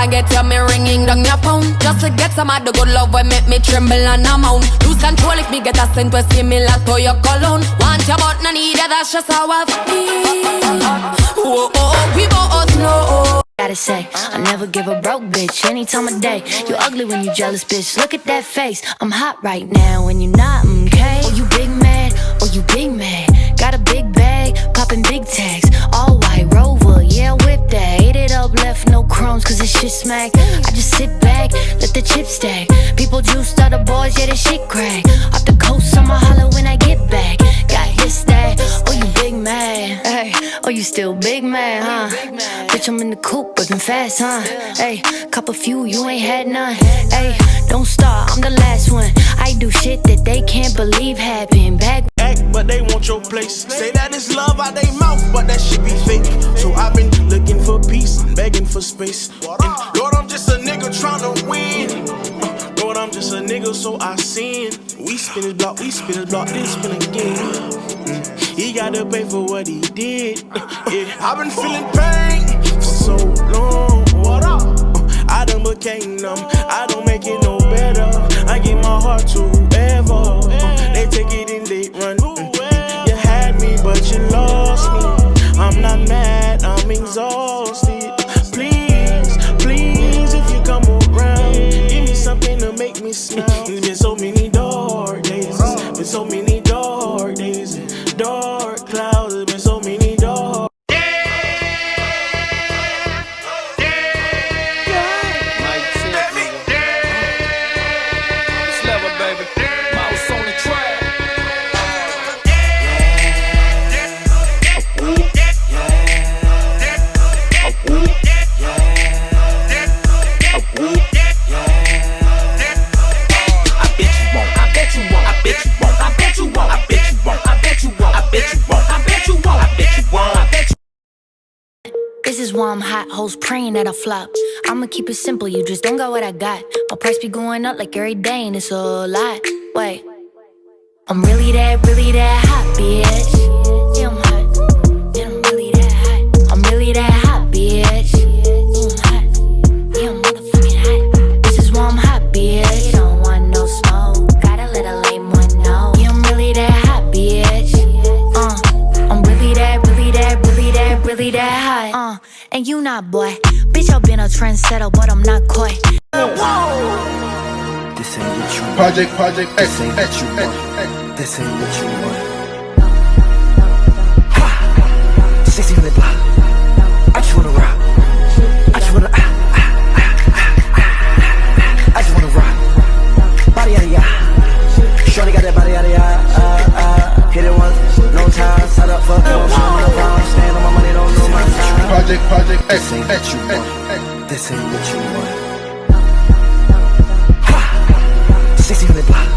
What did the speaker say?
can't get you, me ringing down your phone. Just to get some of the good love will make me tremble and amount. Lose control if me get a scent with similar to your cologne. Want you but no need it, that's just how I feel. Oh, oh, we both know. Gotta say, I never give a broke bitch any time of day. You ugly when you jealous, bitch, look at that face. I'm hot right now when you not, okay? Oh, you big mad, oh, you big mad. Got a big bag, popping big tags. All white Rover, yeah, whip that. Ate it up, left no crumbs, cause this shit smack. I just sit back, let the chips stack. People juiced out the boys, yeah, this shit crack. Off the coast, I'ma holler when I get back. Got his that, oh, you big mad. Hey, oh, you still big mad, huh? Bitch, I'm in the coupe, working fast, huh? Hey, cup a few, you ain't had none. Hey, don't start, I'm the last one. I do shit that they can't believe happened. Back act, but they want your place. Say that it's love out they mouth, but that shit be fake. So I've been looking for peace, begging for space. And Lord, I'm just a nigga tryna win. Lord, I'm just a nigga, so I sin. We spin his block, this spin again. He gotta pay for what he did. Yeah, I've been feeling pain for so long. What up? I done became numb. I don't make it no better. I give my heart to whoever. They take it and they run. You had me, but you lost me. I'm not mad, I'm exhausted. Please, please, if you come around, give me something to make me smile. It's been so many dark days. It's been so many dark days. Dark clouds. It's been so many dark. This is why I'm hot, hoes praying that I flop. I'ma keep it simple, you just don't got what I got. My price be going up like every day and it's a lot. Wait, I'm really that hot, bitch. Yeah, I'm hot. Yeah, I'm really that hot. I'm really that hot, bitch. Yeah, I'm hot. Yeah, I'm motherfucking hot. This is why I'm hot, bitch. You don't want no smoke, gotta let a lame one know. Yeah, I'm really that hot, bitch. I'm really that hot. And you not, boy. Bitch, I've been a trendsetter, but I'm not coy. This ain't what you want. Project X, This ain't what you want. This ain't what you want. Ha! 1600 block. I just wanna rock. I just wanna I just wanna rock. Body out of ya. Shorty got that body out of ya. Hit it once, no time. Set up for stand on my money, don't lose my time. Project X, This ain't what you want. This ain't what you want. Ha! 1600 block.